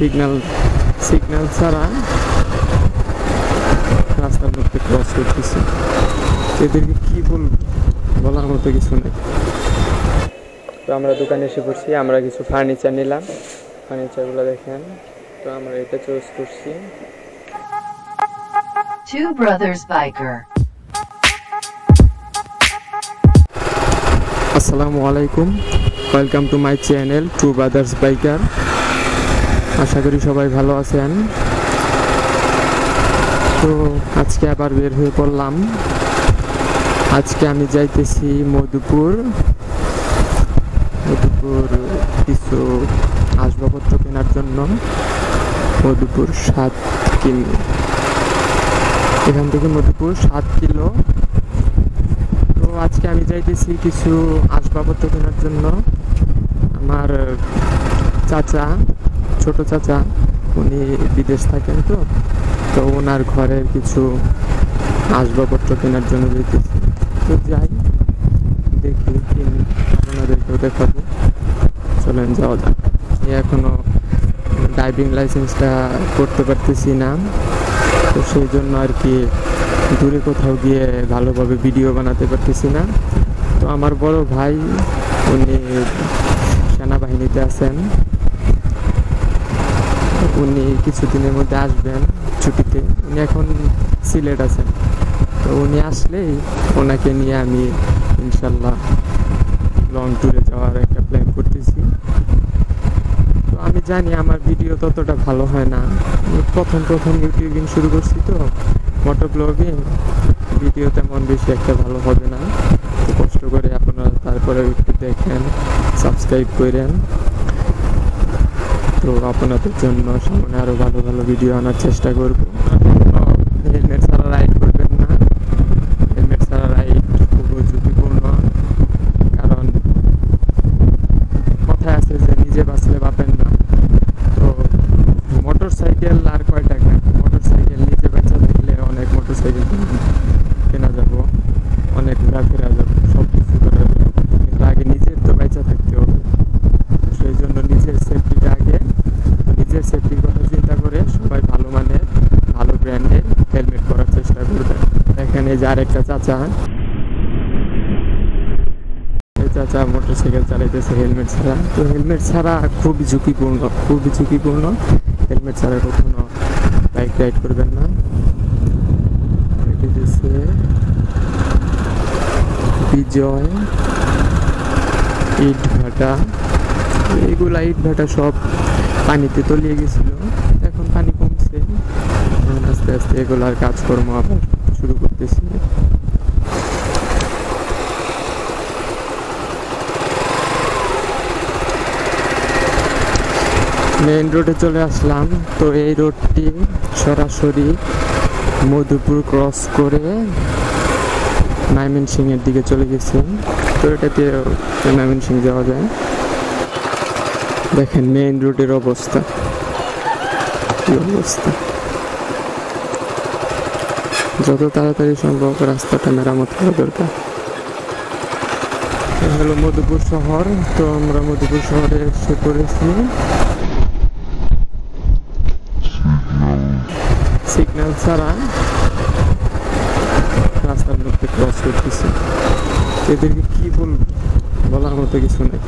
Signal ছাড়া রাস্তার মধ্যে ক্রস করতেছে। এদেরকে কি বলবো, বলার মতো কিছু নেই। তো আমরা দোকানে এসে পড়ছি, আমরা কিছু ফার্নিচার নিলাম। ফার্নিচারগুলো দেখেন। তো আমরা এটা চুজ করছি। Two Brothers Biker. আসসালামু আলাইকুম, welcome to my channel to Brothers Biker. আশা করি সবাই ভালো আছেন। তো আজকে আবার বের হয়ে পড়লাম। আজকে আমি যাইতেছি মধুপুর কিছু আসবাবপত্র কেনার জন্য। মধুপুর 7 কিলো, এখান থেকে মধুপুর 7 কিলো। তো আজকে আমি যাইতেছি কিছু আসবাবপত্র কেনার জন্য। আমার চাচা, ছোট চাচা, উনি বিদেশ থাকেন। তো ওনার ঘরের কিছু আসবাবপত্র কেনার জন্য যেতেছি। তো যাই, দেখি কিনি, আপনাদেরকেও দেখাবো। চলেন যাওয়া যাক। এখনো ড্রাইভিং লাইসেন্সটা করতে পারতেছি না, তো সেই জন্য আর কি দূরে কোথাও গিয়ে ভালোভাবে ভিডিও বানাতে পারতেছি না। তো আমার বড় ভাই, উনি সেনাবাহিনীতে আছেন। উনি কিছুদিনের মধ্যে আসবেন ছুটিতে। উনি এখন সিলেট আছেন। তো উনি আসলেই ওনাকে নিয়ে আমি ইনশাল্লাহ লং ট্যুরে যাওয়ার একটা প্ল্যান করতেছি। তো আমি জানি আমার ভিডিও ততটা ভালো হয় না। প্রথম ইউটিউবিং শুরু করছি, তো মোটো ব্লগিং ভিডিও তেমন বেশি একটা ভালো হবে না। তো কষ্ট করে আপনারা তারপরে একটু দেখেন, সাবস্ক্রাইব করেন। তো আপনাদের জন্য সামনে আরও ভালো ভিডিও আনার চেষ্টা করব। হেলমেট ছাড়া রাইড করবেন না। হেলমেট ছাড়া রাইড খুব ঝুঁকিপূর্ণ, কারণ কথায় আছে যে নিজে বাঁচলে বাঁচেন না। তো মোটর সাইকেল আর কয় টাকা, মোটর সাইকেল নিজে বেঁচে থাকলে অনেক মোটর সাইকেল কেনা যাব, অনেক ঘোরাফেরা যাবে, সব কিছু করা যাবে। কিন্তু আগে নিজের তো বেঁচে থাকতে হবে। সেই জন্য নিজের সেফটিটা আগে। নিজের সেফটির কথা চিন্তা করে সবাই ভালো মানের, ভালো ব্র্যান্ডের হেলমেট পরার চেষ্টা করবেন। এখানে যে আরেকটা চাচা, এই চাচা মোটর সাইকেল চালাইতেছে হেলমেট ছাড়া। তো হেলমেট ছাড়া খুবই ঝুঁকিপূর্ণ। হেলমেট ছাড়া কখনো বাইক রাইড করবেন না। বিজয় ইটভাটা, এগুলা ইটভাটা সব পানিতে তলিয়ে গেছিল, এখন পানি কমছে। আস্তে আস্তে এগুলার কাজকর্ম আবার শুরু করতেছি। মেইন রোডে চলে আসলাম। তো এই রোডটি সরাসরি মধুপুর ক্রস করে ময়মনসিংহের দিকে চলে গেছে। তো এটাতে ময়মনসিংহ যাওয়া যায়। দেখেন মেইন রোডের অবস্থা, কি অবস্থা। যত তাড়াতাড়ি সম্ভব রাস্তাটা মেরামত করা দরকার। হলো মধুপুর শহর। তো আমরা মধুপুর শহরে এসে পড়েছি। সিগন্যাল ছাড়া রাস্তার মধ্যে ক্রস করতেছে। এদেরকে কি বলবো, বলার মতো কিছু নেই।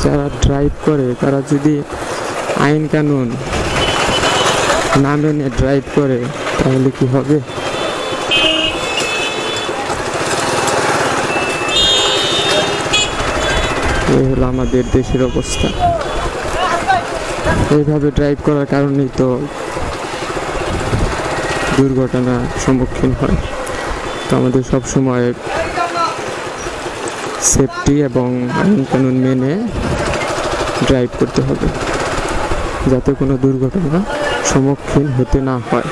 যারা ড্রাইভ করে তারা যদি আইন কানুন না মেনে ড্রাইভ করে তাহলে কি হবে? এই হলো আমাদের দেশের অবস্থা। এইভাবে ড্রাইভ করার কারণেই তো দুর্ঘটনার সম্মুখীন হয়। তো আমাদের সবসময় সেফটি এবং আইন কানুন মেনে ড্রাইভ করতে হবে, যাতে কোনো দুর্ঘটনা সম্মুখীন হতে না হয়।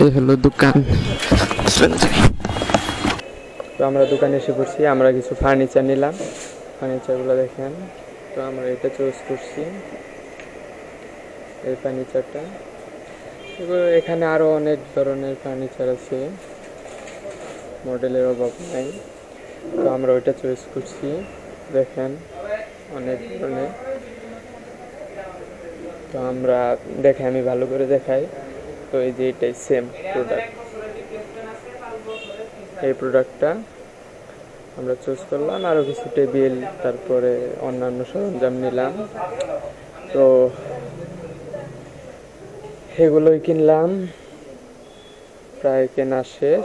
এই হলো দোকান। তো আমরা দোকানে এসে পড়ছি, আমরা কিছু ফার্নিচার নিলাম, ফার্নিচারগুলো দেখেন। তো আমরা এটা চুজ করছি, এই ফার্নিচারটা। এখানে আরও অনেক ধরনের ফার্নিচার আছে, মডেলের অভাব নাই। তো আমরা ওইটা চয়েস করছি, দেখেন অনেক ধরনের। তো আমরা আমি ভালো করে দেখাই। তো এই যে এটাই সেম প্রোডাক্ট, এই প্রোডাক্টটা আমরা চুজ করলাম। আরও কিছু টেবিল, তারপরে অন্যান্য সরঞ্জাম নিলাম। তো এগুলোই কিনলাম, প্রায় কেনা শেষ।